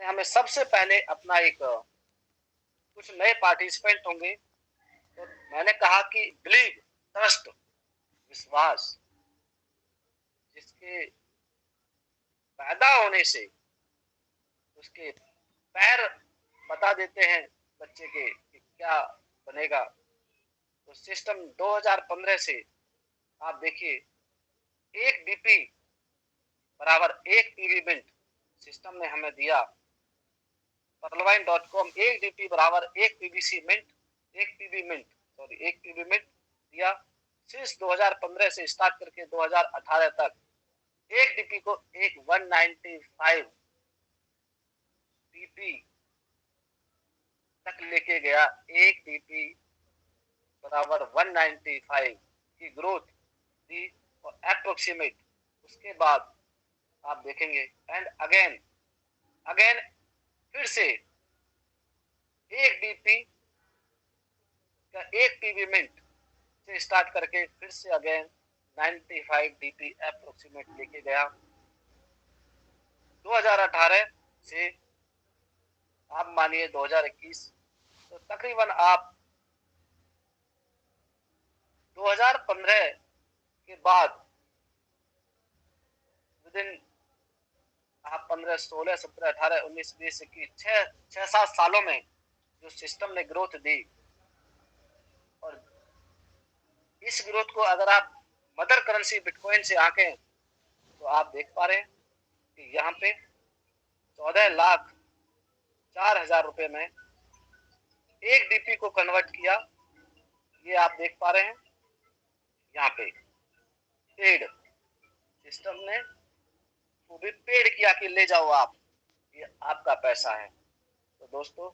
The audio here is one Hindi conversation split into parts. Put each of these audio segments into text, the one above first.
में हमें सबसे पहले अपना एक कुछ नए पार्टिसिपेंट होंगे। तो मैंने कहा कि बिलीव, ट्रस्ट, विश्वास, जिसके पैदा होने से उसके पैर बता देते हैं बच्चे के कि क्या बनेगा। तो सिस्टम 2015 से आप देखिए, एक डीपी बराबर एक पीवी मिनट सिस्टम ने हमें दिया। परलवाइन.com एक डीपी बराबर एक पीवीसी मिनट, एक पीवी मिनट, सॉरी एक पीवी मिनट दिया। सिंस 2015 से स्टार्ट करके 2018 तक एक डीपी को एक 195 डीपी तक लेके गया। एक डीपी बराबर 195 की ग्रोथ दी और अप्रोक्सीमेट। उसके बाद आप देखेंगे एंड अगेन अगेन फिर से एक डीपी का एक पीवी मिनट से स्टार्ट करके फिर से अगेन 95 डीपी अप्रोक्सीमेट लेके गया। 2018 से आप मानिए 2021, तो तकरीबन आप 2015 के बाद विद इन आप 15, 16, 17, 18, 19, 20, 21, 6-7 सालों में जो सिस्टम ने ग्रोथ दी, और इस ग्रोथ को अगर आप मदर करेंसी बिटकॉइन से आंकें तो आप देख पा रहे हैं कि यहाँ पे 14,04,000 रुपए में एक डीपी को कन्वर्ट किया। ये आप देख पा रहे हैं यहाँ पे पेड सिस्टम ने वो भी पेड किया कि ले जाओ आप, ये आपका पैसा है। तो दोस्तों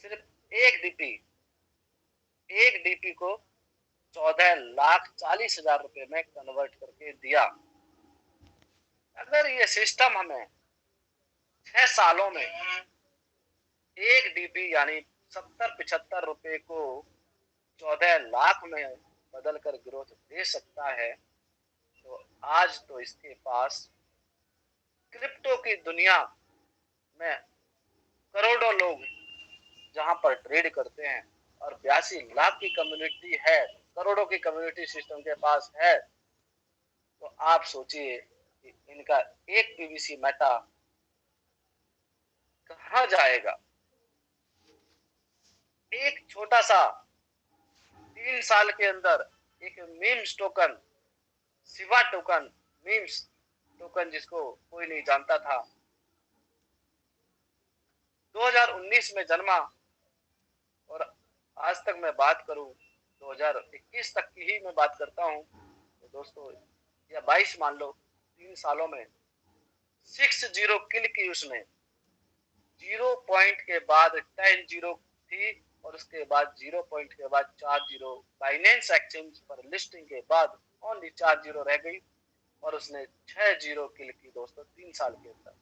सिर्फ एक डीपी को 14,40,000 रुपए में कन्वर्ट करके दिया। अगर ये सिस्टम हमें 6 सालों में एक डीपी यानी 70-75 रुपए को 14 लाख में बदल कर ग्रोथ दे सकता है, तो आज तो इसके पास क्रिप्टो की दुनिया में करोड़ों लोग जहां पर ट्रेड करते हैं और 82 लाख की कम्युनिटी है, करोड़ों की कम्युनिटी सिस्टम के पास है। तो आप सोचिए कि इनका एक पीवीसी मेटा कहां जाएगा। एक छोटा सा 3 साल के अंदर एक मीम्स टोकन, सिवा टोकन, मीम्स टोकन जिसको कोई नहीं जानता था, 2019 में जन्मा और आज तक मैं बात करूं 2021 तक की ही मैं बात करता हूं, तो दोस्तों या 22 मान लो, 3 सालों में 60 किल की उसने। 0 पॉइंट के बाद 10 जीरो थी और उसके बाद 0 पॉइंट के बाद 4 जीरो बाइनेंस एक्सचेंज पर लिस्टिंग के बाद ओनली 4 जीरो रह गई और उसने 6 जीरो किल की दोस्तों 3 साल के अंदर।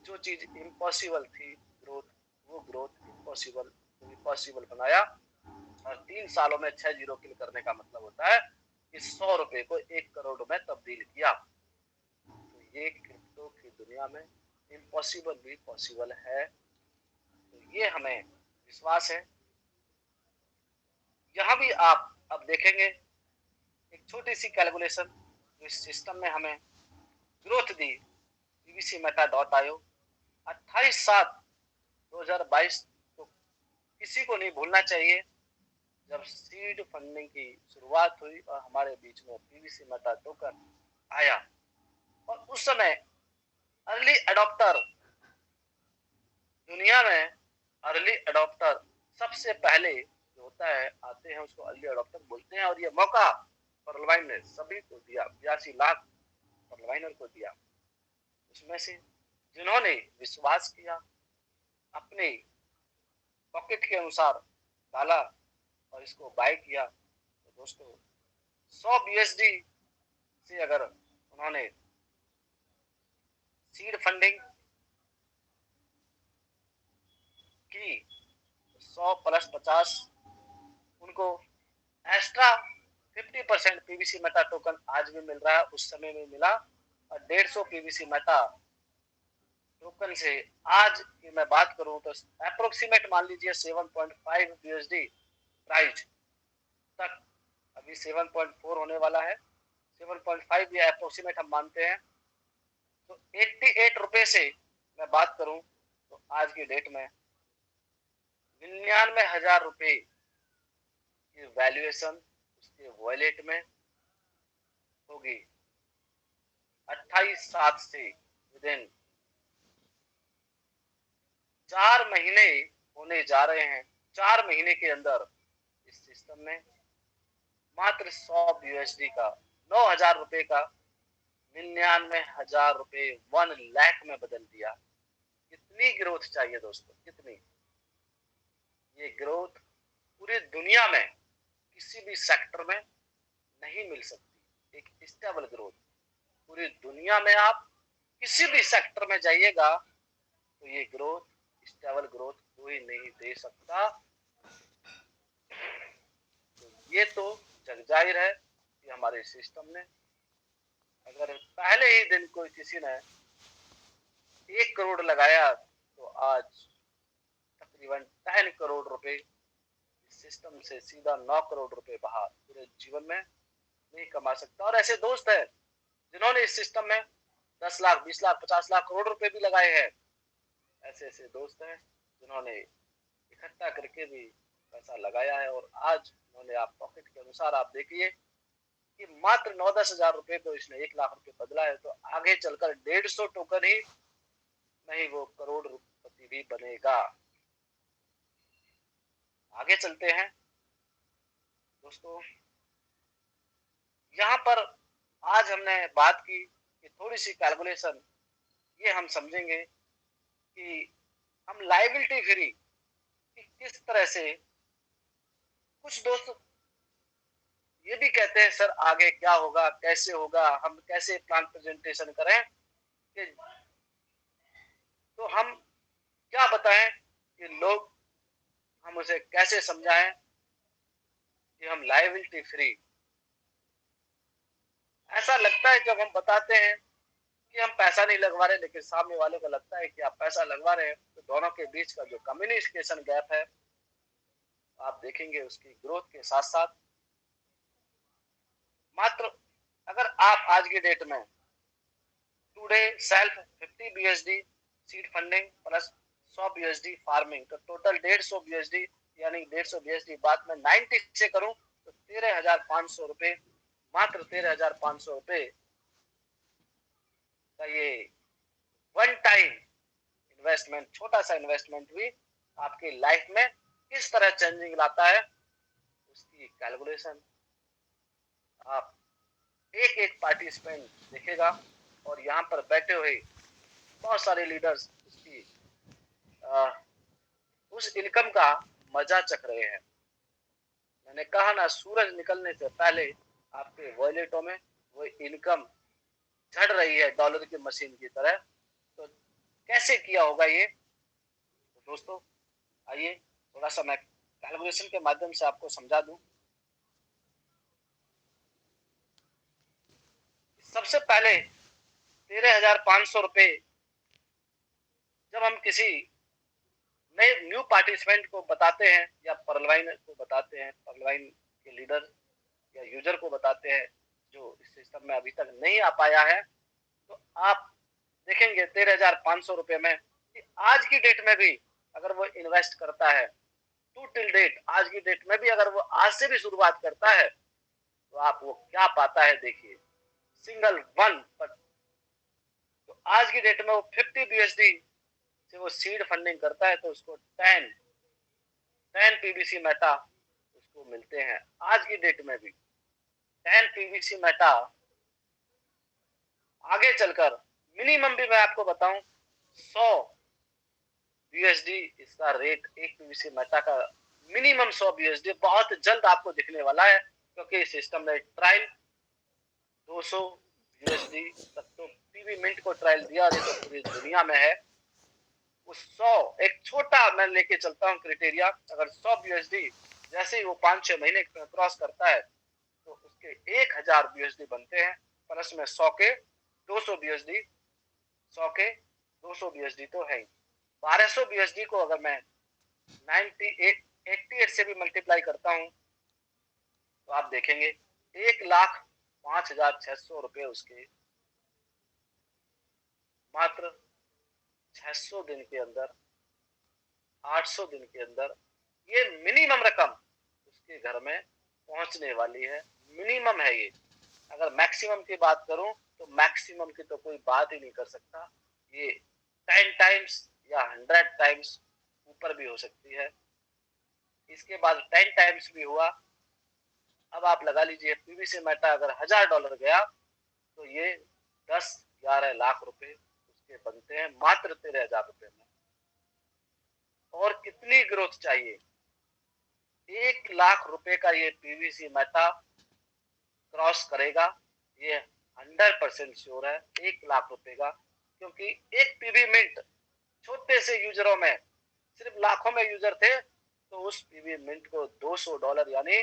जो चीज इम्पॉसिबल थी ग्रोथ, वो ग्रोथ पॉसिबल बनाया और 3 सालों में 6 जीरो किल करने का मतलब होता है कि 100 रुपए को 1 करोड़ में तब्दील किया। तो ये क्रिप्टो की दुनिया में इम्पॉसिबल भी पॉसिबल है। तो ये हमें विश्वास है। यहाँ भी आप अब देखेंगे एक छोटी सी कैलकुलेशन जो इस सिस्टम ने हमें ग्रोथ दी। पीवीसी मेटा डॉट आयो 28/7/2022 तो किसी को नहीं भूलना चाहिए जब सीड फंडिंग की शुरुआत हुई और हमारे बीच में पीवीसी मेटा टोकन आया। और उस समय अर्ली अडॉप्टर, दुनिया में अर्ली अडॉप्टर सबसे पहले जो होता है आते हैं उसको अर्ली अडॉप्टर बोलते हैं। और ये मौका परलवाइन ने सभी को दिया, 82 लाख परलवाइनर को दिया। उसमें से जिन्होंने विश्वास किया, अपने पॉकेट के अनुसार डाला और इसको बाय किया, तो दोस्तों 100 BSD से अगर उन्होंने सीड फंडिंग की 100 + 50 उनको एक्स्ट्रा 50% पीवीसी मेटा टोकन आज भी मिल रहा है, उस समय में मिला। और 150 पीवीसी मेटा टोकन से आज की मैं बात करूं तो अप्रोक्सीमेट मान लीजिए 7.5 यूएसडी प्राइस तक, अभी 7.4 होने वाला है, 7.5 या अप्रोक्सीमेट हम मानते हैं। तो 88 रुपए से मैं बात करूं तो आज की डेट में 99,000 रुपए की वैल्यूएशन उसके वॉलेट में होगी 28/7 से। विद इन 4 महीने होने जा रहे हैं, 4 महीने के अंदर इस सिस्टम में मात्र 100 यूएसडी का 9,000 रुपए का 99,000 रुपए 1 लाख में बदल दिया। कितनी ग्रोथ चाहिए दोस्तों, कितनी। ये ग्रोथ पूरी दुनिया में किसी भी सेक्टर में नहीं मिल सकती। एक स्टेबल ग्रोथ पूरी दुनिया में आप किसी भी सेक्टर में जाइएगा तो ये ग्रोथ स्टेबल ग्रोथ कोई नहीं दे सकता। तो ये तो जग जाहिर है कि हमारे सिस्टम ने अगर पहले ही दिन कोई किसी ने 1 करोड़ लगाया तो आज तकरीबन 10 करोड़ रुपए सिस्टम से सीधा 9 करोड़ रुपए बाहर पूरे जीवन में नहीं कमा सकता। और ऐसे दोस्त हैं जिन्होंने इस सिस्टम में 10 लाख 20 लाख 50 लाख करोड़ रुपए भी लगाए हैं। ऐसे ऐसे दोस्त हैं जिन्होंने इकट्ठा करके भी पैसा लगाया है और आज उन्होंने आप पॉकेट के अनुसार आप देखिए कि मात्र 9-10 हजार रुपए को इसने 1 लाख रुपए बदला है। तो आगे चलकर 150 टोकन ही नहीं वो करोड़पति भी बनेगा। आगे चलते हैं दोस्तों। यहाँ पर आज हमने बात की कि थोड़ी सी कैलकुलेशन ये हम समझेंगे कि हम लायबिलिटी फ्री कि किस तरह से। कुछ दोस्त ये भी कहते हैं सर आगे क्या होगा, कैसे होगा, हम कैसे प्लान प्रेजेंटेशन करें कि तो हम क्या बताएं कि लोग हम उसे कैसे समझाएं कि हम लायबिलिटी फ्री। ऐसा लगता है जब हम बताते हैं कि हम पैसा नहीं लगवा रहे, लेकिन सामने वाले को लगता है कि आप पैसा लगवा रहे हैं। तो दोनों के बीच का जो कम्युनिकेशन गैप है आप देखेंगे उसकी ग्रोथ के साथ साथ मात्र अगर आप आज की डेट में today self 50 BSD seed funding plus 100 BSD farming तो टोटल 150 बीएसडी यानी 150 बीएसडी बाद में 90 से करूं तो 13,500 रुपए, मात्र 13,500 रुपए का ये वन टाइम इन्वेस्टमेंट, छोटा सा इन्वेस्टमेंट भी आपकी लाइफ में किस तरह चेंजिंग लाता है उसकी कैलकुलेशन आप एक एक पार्टिसिपेंट देखेगा। और यहाँ पर बैठे हुए बहुत सारे लीडर्स उसकी उस इनकम का मजा चख रहे हैं। मैंने कहा ना, सूरज निकलने से पहले आपके वॉलेटों में वो इनकम झड़ रही है डॉलर की मशीन की तरह। तो कैसे किया होगा ये तो दोस्तों आइए थोड़ा सा मैं कैलकुलेशन के माध्यम से आपको समझा दूं। सबसे पहले 13,500 रुपए जब हम किसी नए न्यू पार्टिसिपेंट को बताते हैं या परलवाइन को बताते हैं, परलवाइन के लीडर या यूजर को बताते हैं जो इस सिस्टम में अभी तक नहीं आ पाया है, तो आप देखेंगे 13,500 रुपए में कि आज की डेट में भी अगर वो इन्वेस्ट करता है टू टिल डेट, आज की डेट में भी अगर वो आज से भी शुरुआत करता है तो आप वो क्या पाता है देखिए, सिंगल वन पर। तो आज की डेट में वो 50 बीएसडी से वो सीड फंडिंग करता है तो उसको 10 पीबीसी मेटा उसको मिलते हैं। आज की डेट में भी 10 पीबीसी मेटा आगे चलकर मिनिमम भी मैं आपको बताऊं 100 यूएसडी इसका रेट, एक पीवीसी मेटा का मिनिमम 100 यूएसडी बहुत जल्द आपको दिखने वाला है, क्योंकि इस सिस्टम ने ट्रायल 200 यूएसडी तक तो पीवी मिंट को ट्रायल दिया और ये तो पूरी दुनिया में है। उस 100 एक छोटा मैं लेके चलता हूँ क्राइटेरिया, अगर 100 यूएसडी जैसे ही वो 5-6 महीने क्रॉस करता है तो उसके 1,000 यूएसडी बनते हैं, प्लस में 100 के 200 यूएसडी, 100 के 200 BSD तो है ही। 1200 BSD को अगर मैं 88 से भी मल्टीप्लाई करता हूँ तो आप देखेंगे 1,05,600 रुपये उसके मात्र 600 दिन के अंदर, 800 दिन के अंदर ये मिनिमम रकम उसके घर में पहुंचने वाली है। मिनिमम है ये। अगर मैक्सिमम की बात करूं तो मैक्सिमम की तो कोई बात ही नहीं कर सकता। ये 10 टाइम्स या 100 टाइम्स ऊपर भी हो सकती है। इसके बाद 10 टाइम्स भी हुआ। अब आप लगा लीजिए पीवीसी मेटा अगर $1000 गया तो ये 10-11 लाख रुपए उसके बनते हैं मात्र 13,000 रुपए में। और कितनी ग्रोथ चाहिए? 1 लाख रुपए का ये पीवीसी मेटा क्रॉस करेगा, ये 100% श्योर है। 1 लाख रुपए का, क्योंकि एक पीवी मिंट छोटे से यूजरों में, सिर्फ लाखों में यूजर थे, तो उस पीवी मिंट को $200 यानी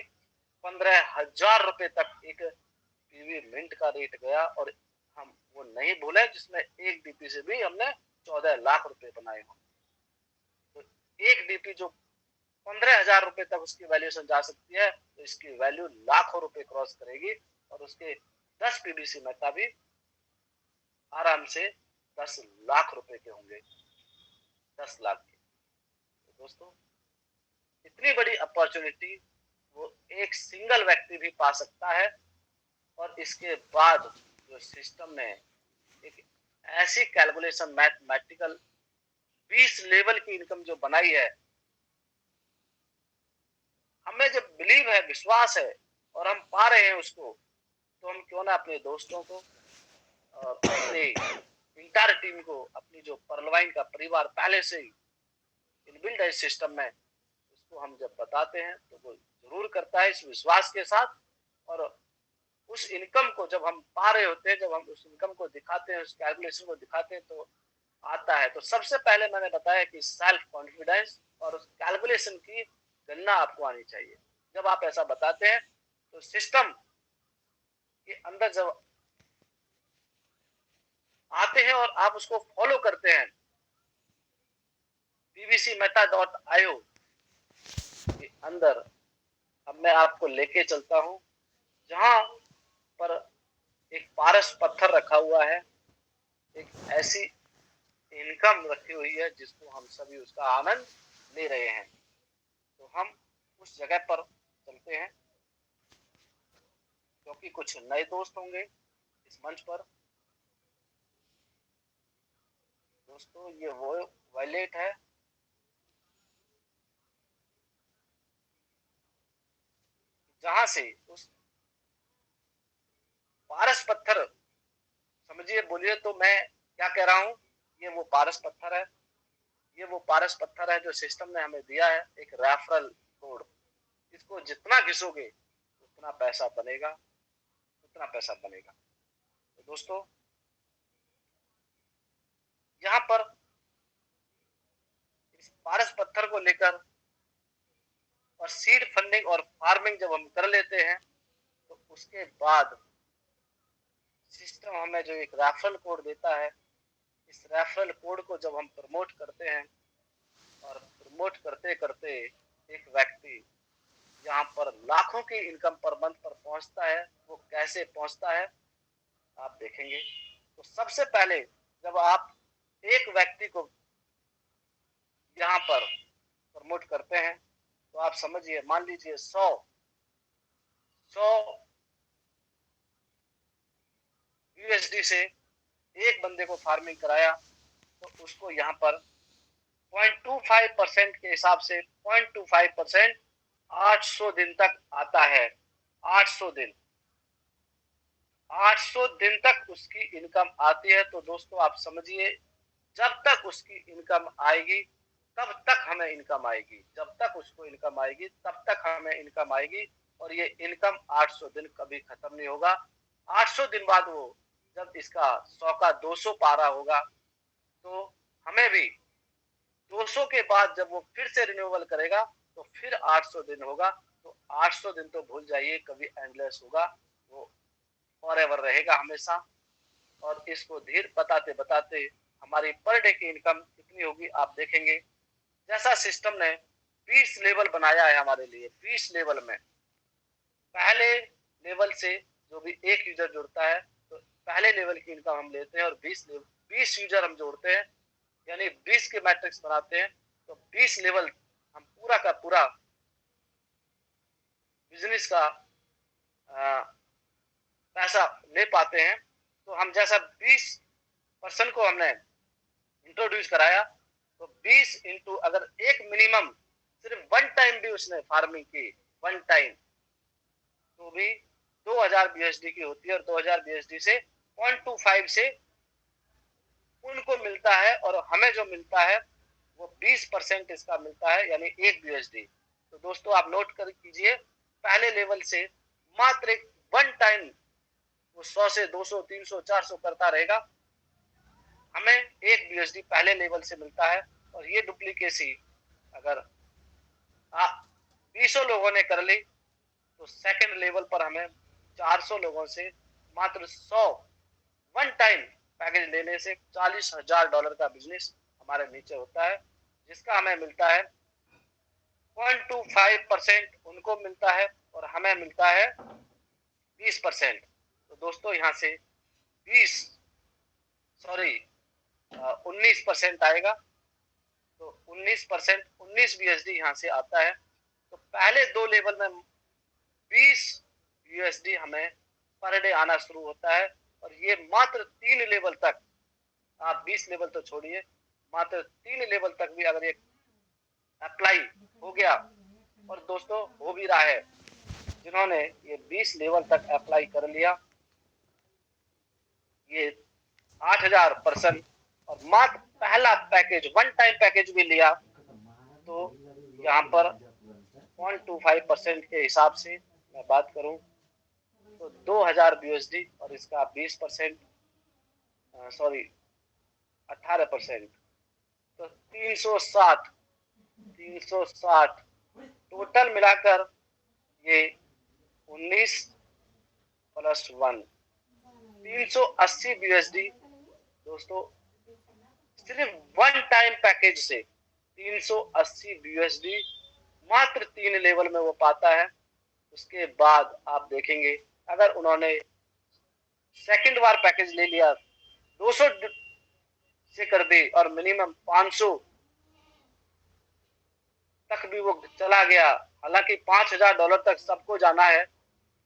15,000 रुपए तक एक पीवी मिंट का रेट गया। और हम वो नहीं भूले जिसमें एक डीपी से भी हमने 14 लाख रुपए बनाए हो। तो एक डीपी जो 15,000 रुपए तक उसकी वैल्यूएशन जा सकती है, तो इसकी वैल्यू लाखों रुपए क्रॉस करेगी। और उसके 10 पीवीसी मेटा भी आराम से 10 लाख रुपए के होंगे। 10 लाख के। तो दोस्तों, इतनी बड़ी अपॉर्चुनिटी वो एक सिंगल व्यक्ति भी पा सकता है। और इसके बाद जो सिस्टम ने एक ऐसी कैलकुलेशन मैथमेटिकल 20 लेवल की इनकम जो बनाई है, हमें जब बिलीव है, विश्वास है और हम पा रहे हैं उसको, तो हम क्यों ना अपने दोस्तों को और अपने इंटायर टीम को, अपनी जो परलवाइन का परिवार पहले से ही इनबिल्ट है इस सिस्टम में, उसको हम जब बताते हैं तो वो जरूर करता है इस विश्वास के साथ। और उस इनकम को जब हम पा रहे होते हैं, जब हम उस इनकम को दिखाते हैं, उस कैलकुलेशन को दिखाते हैं, तो आता है। तो सबसे पहले मैंने बताया कि सेल्फ कॉन्फिडेंस और उस कैलकुलेशन की गणना आपको आनी चाहिए। जब आप ऐसा बताते हैं तो सिस्टम के अंदर जब आते हैं और आप उसको फॉलो करते हैं, pvcmeta.io के अंदर अब मैं आपको लेके चलता हूं, जहां पर एक पारस पत्थर रखा हुआ है, एक ऐसी इनकम रखी हुई है जिसको हम सभी उसका आनंद ले रहे हैं। तो हम उस जगह पर चलते हैं, क्योंकि कुछ नए दोस्त होंगे इस मंच पर। दोस्तों, ये वो वॉलेट है जहां से उस पारस पत्थर, समझिए, बोलिए तो मैं क्या कह रहा हूं, ये वो पारस पत्थर है। ये वो पारस पत्थर है जो सिस्टम ने हमें दिया है, एक रेफरल कोड। इसको जितना घिसोगे उतना पैसा बनेगा, उतना पैसा बनेगा। तो दोस्तों, यहाँ पर इस पारस पत्थर को लेकर और सीड फंडिंग और फार्मिंग जब हम कर लेते हैं, तो उसके बाद सिस्टम हमें जो एक रेफरल कोड देता है, इस रेफरल कोड को जब हम प्रमोट करते हैं, और प्रमोट करते करते एक व्यक्ति यहाँ पर लाखों की इनकम पर मंथ पर पहुंचता है। वो कैसे पहुंचता है आप देखेंगे। तो सबसे पहले जब आप एक व्यक्ति को यहाँ पर प्रमोट करते हैं, तो आप समझिए, मान लीजिए 100 यूएसडी से एक बंदे को फार्मिंग कराया, तो उसको यहाँ पर 0.25% के हिसाब से 0.25% 800 दिन तक आता है। 800 दिन, 800 दिन तक उसकी इनकम आती है। तो दोस्तों, आप समझिए, जब तक उसकी इनकम आएगी तब तक हमें इनकम आएगी, जब तक उसको इनकम आएगी तब तक हमें इनकम आएगी। और ये इनकम 800 दिन कभी खत्म नहीं होगा। 800 दिन बाद वो जब इसका 100 का 200 पारा होगा, तो हमें भी 200 के बाद जब वो फिर से रिन्यूअल करेगा तो फिर 800 दिन होगा। तो 800 दिन तो भूल जाइए, कभी एंडलेस होगा, वो फॉरएवर रहेगा हमेशा। और इसको धीरे बताते बताते हमारी पर डे की इनकम कितनी होगी आप देखेंगे। जैसा सिस्टम ने 20 लेवल बनाया है हमारे लिए, 20 लेवल में पहले लेवल से जो भी एक यूजर जुड़ता है तो पहले लेवल की इनकम हम लेते हैं, और 20 यूजर हम जोड़ते हैं यानी 20 के मैट्रिक्स बनाते हैं, तो 20 लेवल हम पूरा का पूरा बिजनेस का पैसा ले पाते हैं। तो हम जैसा 20% को हमने इंट्रोड्यूस कराया, तो 20 इंटू अगर एक मिनिमम सिर्फ वन टाइम भी उसने फार्मिंग की, वन टाइम, तो भी 2000 बीएसडी की होती है, और 2000 बीएसडी से 0.25 से उनको मिलता है, और हमें जो मिलता है वो 20% इसका मिलता है, यानी एक बीएसडी। तो दोस्तों आप नोट कर कीजिए, पहले लेवल से मात्र एक वन टाइम वो 100 से 200 300 400 करता रहेगा, हमें एक बीएसडी पहले लेवल से मिलता है। और ये डुप्लीकेसी अगर 200 लोगों ने कर ली तो सेकंड लेवल पर हमें 400 लोगों से मात्र 100 वन टाइम पैकेज लेने से $40,000 का बिजनेस हमारे नीचे होता है, जिसका हमें मिलता है 0.25% उनको मिलता है, और हमें मिलता है 20%। तो दोस्तों यहाँ से 19% आएगा, तो 19% 19 बीएसडी यहाँ से आता है। तो पहले दो लेवल में 20 यूएसडी हमें पर डे आना शुरू होता है, और ये मात्र 3 लेवल तक, आप 20 लेवल तो छोड़िए, मात्र 3 लेवल तक भी अगर ये अप्लाई हो गया, और दोस्तों हो भी रहा है, जिन्होंने ये 20 लेवल तक अप्लाई कर लिया, ये 8000% और मात्र पहला पैकेज वन टाइम पैकेज भी लिया, तो यहाँ पर 0.25% के हिसाब से मैं बात करूं तो 2000 बीएसडी, और इसका 20% 18%, तो 360 टोटल मिलाकर ये 19 प्लस 1 380 बीएसडी। दोस्तों सिर्फ वन टाइम पैकेज से 380 बीएसडी मात्र 3 लेवल में वो पाता है। उसके बाद आप देखेंगे अगर उन्होंने सेकंड बार पैकेज ले लिया 200 से कर दे और मिनिमम 500 तक भी वो चला गया, हालांकि $5,000 तक सबको जाना है,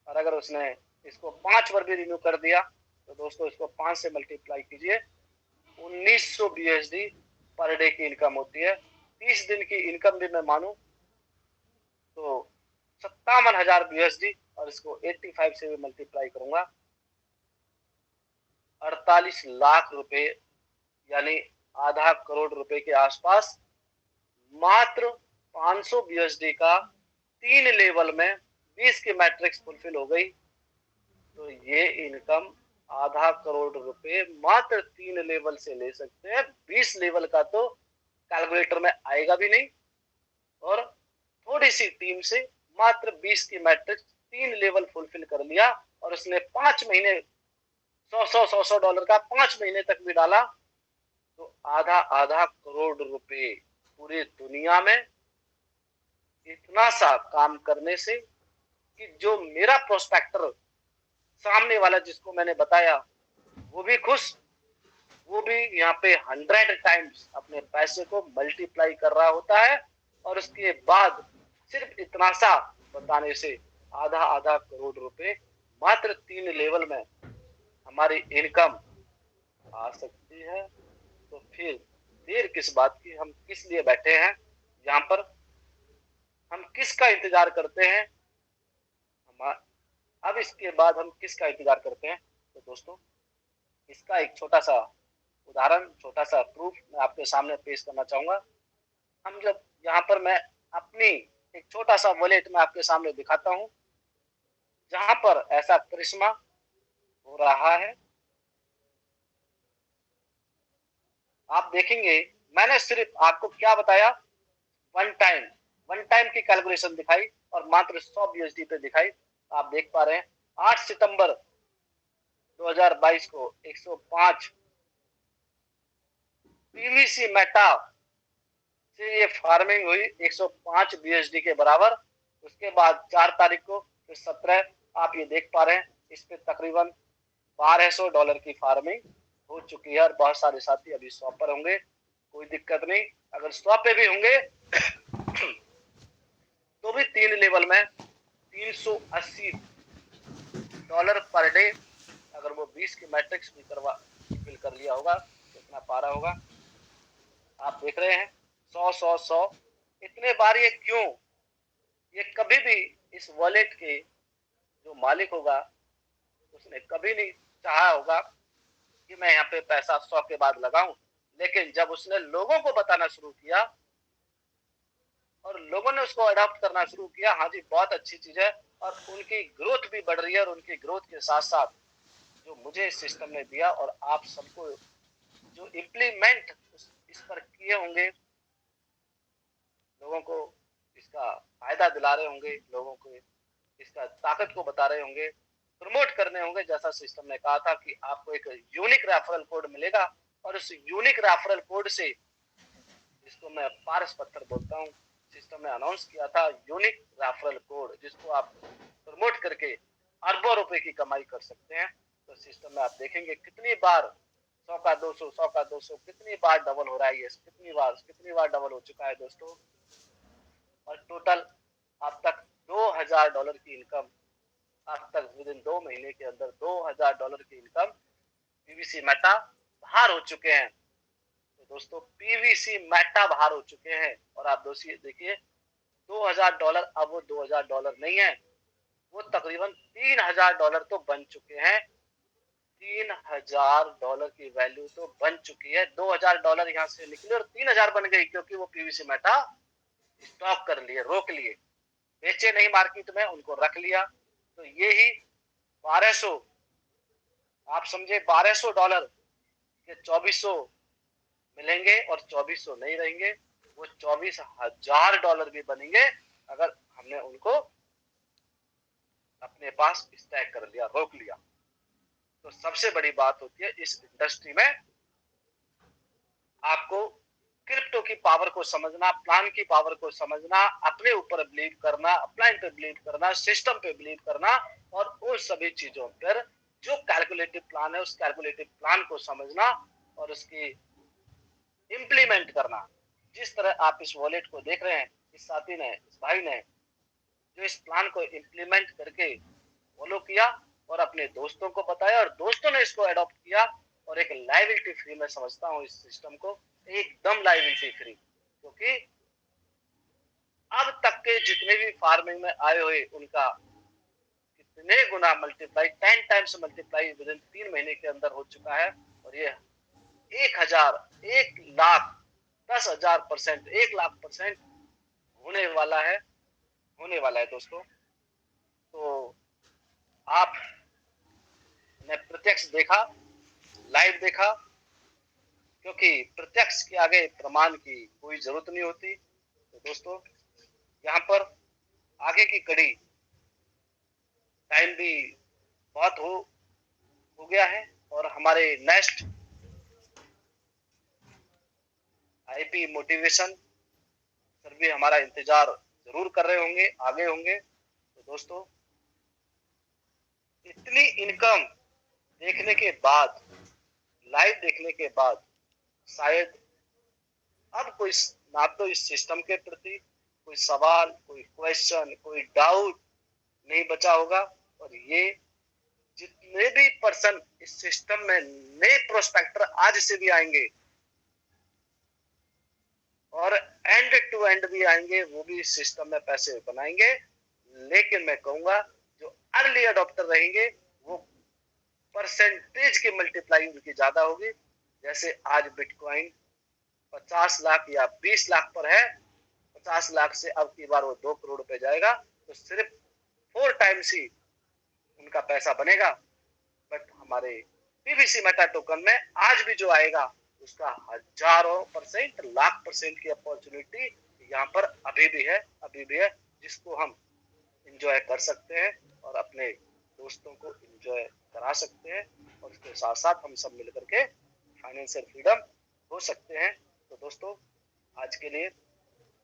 और अगर उसने इसको 5 बार भी रिन्यू कर दिया तो दोस्तों इसको 5 से मल्टीप्लाई कीजिए, 1900 बीएसडी पर डे की इनकम होती है। 30 दिन की इनकम भी मैं मानूं तो 57,000 बीएसडी, और इसको 85 से भी मल्टीप्लाई करूंगा, 48 लाख रुपए यानी आधा करोड़ रुपए के आसपास मात्र 500 बीएसडी का 3 लेवल में 20 की मैट्रिक्स फुलफिल हो गई। तो ये इनकम आधा करोड़ रुपए मात्र 3 लेवल से ले सकते हैं। 20 लेवल का तो कैलकुलेटर में आएगा भी नहीं, और थोड़ी सी टीम से मात्र 20 की मैट्रिक्स 3 लेवल फुलफिल कर लिया, और उसने 5 महीने $100 का 5 महीने तक भी डाला, तो आधा आधा करोड़ रुपए पूरी दुनिया में इतना सा काम करने से कि जो मेरा प्रोस्पेक्टर सामने वाला जिसको मैंने बताया वो भी खुश, वो भी यहाँ पे 100 टाइम्स अपने पैसे को मल्टीप्लाई कर रहा होता है, और उसके बाद सिर्फ इतना सा बताने से आधा आधा करोड़ रुपए मात्र 3 लेवल में हमारी इनकम आ सकती है। तो फिर देर किस बात की, हम किस लिए बैठे हैं यहाँ पर, हम किसका इंतजार करते हैं, अब इसके बाद हम किसका इंतजार करते हैं। तो दोस्तों इसका एक छोटा सा उदाहरण, छोटा सा प्रूफ मैं आपके सामने पेश करना चाहूंगा। हम जब यहाँ पर मैं अपनी एक छोटा सा वॉलेट में आपके सामने दिखाता हूँ जहां पर ऐसा करिश्मा हो रहा है। आप देखेंगे मैंने सिर्फ आपको क्या बताया, वन टाइम की कैलकुलेशन दिखाई और मात्र 100 बीएसडी पे दिखाई। आप देख पा रहे हैं 8 सितंबर 2022 को 105 पीवीसी मेटा से ये फार्मिंग हुई 105 बीएसडी के बराबर। उसके बाद 4 तारीख को फिर 17 आप ये देख पा रहे हैं, इस पे तकरीबन $1200 की फार्मिंग हो चुकी है। और बहुत सारे साथी अभी 100 पर होंगे, कोई दिक्कत नहीं। अगर 100 पे भी होंगे तो भी 3 लेवल में $380 पर डे। अगर वो 20 की मैट्रिक्स भी फिल कर लिया होगा तो इतना पारा होगा। आप देख रहे हैं 100 इतने बार। ये क्यों? ये कभी भी इस वॉलेट के जो मालिक होगा उसने कभी नहीं चाहा होगा कि मैं यहाँ पे पैसा 100 के बाद लगाऊं। लेकिन जब उसने लोगों को बताना शुरू किया और लोगों ने उसको अडॉप्ट करना शुरू किया, हाँ जी बहुत अच्छी चीज है, और उनकी ग्रोथ भी बढ़ रही है। और उनकी ग्रोथ के साथ साथ जो मुझे इस सिस्टम ने दिया और आप सबको जो इम्प्लीमेंट इस पर किए होंगे, लोगों को इसका फायदा दिला रहे होंगे, लोगों को इसका ताकत को बता रहे होंगे, प्रमोट करने होंगे। जैसा सिस्टम ने कहा था कि आपको एक यूनिक रेफरल कोड मिलेगा, और उस यूनिक रेफरल कोड से, जिसको मैं पारस पत्थर बोलता हूँ, सिस्टम ने अनाउंस किया था यूनिक रेफरल कोड, जिसको आप प्रमोट करके अरबों रुपए की कमाई कर सकते हैं। तो सिस्टम में आप देखेंगे कितनी बार 100 का 200, 100 का 200, कितनी बार डबल हो रहा है। ये कितनी बार डबल हो चुका है दोस्तों। और टोटल अब तक $2000 की इनकम, अब तक विद इन 2 महीने के अंदर $2000 की इनकम पीवीसी मेटा बाहर हो चुके हैं। तो दोस्तों पीवीसी मेटा बाहर हो चुके हैं। और आप दोस्तों देखिए $2000 अब वो $2000 नहीं है, वो तकरीबन $3000 तो बन चुके हैं। $3000 की वैल्यू तो बन चुकी है। $2000 यहाँ से निकले और 3000 बन गई, क्योंकि वो पीवीसी मेटा स्टॉप कर लिए, रोक लिए, बेचे नहीं मार्केट में, उनको रख लिया। तो ये ही 1200, आप समझे $1200 के 2400 मिलेंगे और 2400 नहीं रहेंगे, वो $24000 भी बनेंगे अगर हमने उनको अपने पास स्टैक कर लिया, रोक लिया। तो सबसे बड़ी बात होती है इस इंडस्ट्री में आपको क्रिप्टो की पावर को समझना, प्लान की पावर को समझना, अपने ऊपर बिलीव करना, अपलाइन पे बिलीव करना, सिस्टम पे बिलीव करना, और उन सभी चीजों पर जो कैलकुलेटिव प्लान है उस कैलकुलेटिव प्लान को समझना और उसकी इम्प्लीमेंट करना। जिस तरह आप इस वॉलेट को देख रहे हैं, इस साथी ने, इस भाई ने जो इस प्लान को इम्प्लीमेंट करके फॉलो किया और अपने दोस्तों को बताया, और दोस्तों ने इसको अडॉप्ट किया, और एक लाइबिलिटी फ्री मैं समझता हूँ इस सिस्टम को, एकदम लाइबिलिटी फ्री। क्योंकि अब तक के जितने भी फार्मिंग में आए हुए उनका कितने गुना मल्टीप्लाई, 10 टाइम्स मल्टीप्लाई विद इन 3 महीने के अंदर हो चुका है। और ये 1000, 1,10,000%, 1,00,000% होने वाला है, होने वाला है दोस्तों। तो आपने प्रत्यक्ष देखा, लाइव देखा, क्योंकि प्रत्यक्ष के आगे प्रमाण की कोई जरूरत नहीं होती। तो दोस्तों यहाँ पर आगे की कड़ी, टाइम भी बहुत हो गया है, और हमारे नेक्स्ट आईपी मोटिवेशन सर भी हमारा इंतजार जरूर कर रहे होंगे, आगे होंगे। तो दोस्तों इतनी इनकम देखने के बाद, लाइव देखने के बाद, शायद अब कोई ना तो इस सिस्टम के प्रति कोई सवाल, कोई क्वेश्चन, कोई डाउट नहीं बचा होगा। और ये जितने भी पर्सन इस सिस्टम में नए प्रोस्पेक्टर आज से भी आएंगे और एंड टू एंड भी आएंगे, वो भी इस सिस्टम में पैसे बनाएंगे। लेकिन मैं कहूंगा जो अर्ली अडॉप्टर रहेंगे वो परसेंटेज की मल्टीप्लाई उनकी ज्यादा होगी। जैसे आज बिटकॉइन 50 लाख या 20 लाख पर है, 50 लाख से अब की बार वो 2 करोड़ पे जाएगा, तो सिर्फ 4 टाइम्स ही उनका पैसा बनेगा। बट हमारे पीवीसी मेटा टोकन में आज भी जो आएगा उसका हजारों परसेंट, लाख परसेंट की अपॉर्चुनिटी यहाँ पर अभी भी है, जिसको हम इंजॉय कर सकते हैं और अपने दोस्तों को इंजॉय करा सकते हैं। और उसके साथ साथ हम सब मिलकर के फाइनेंशियल फ्रीडम हो सकते हैं। तो दोस्तों आज के लिए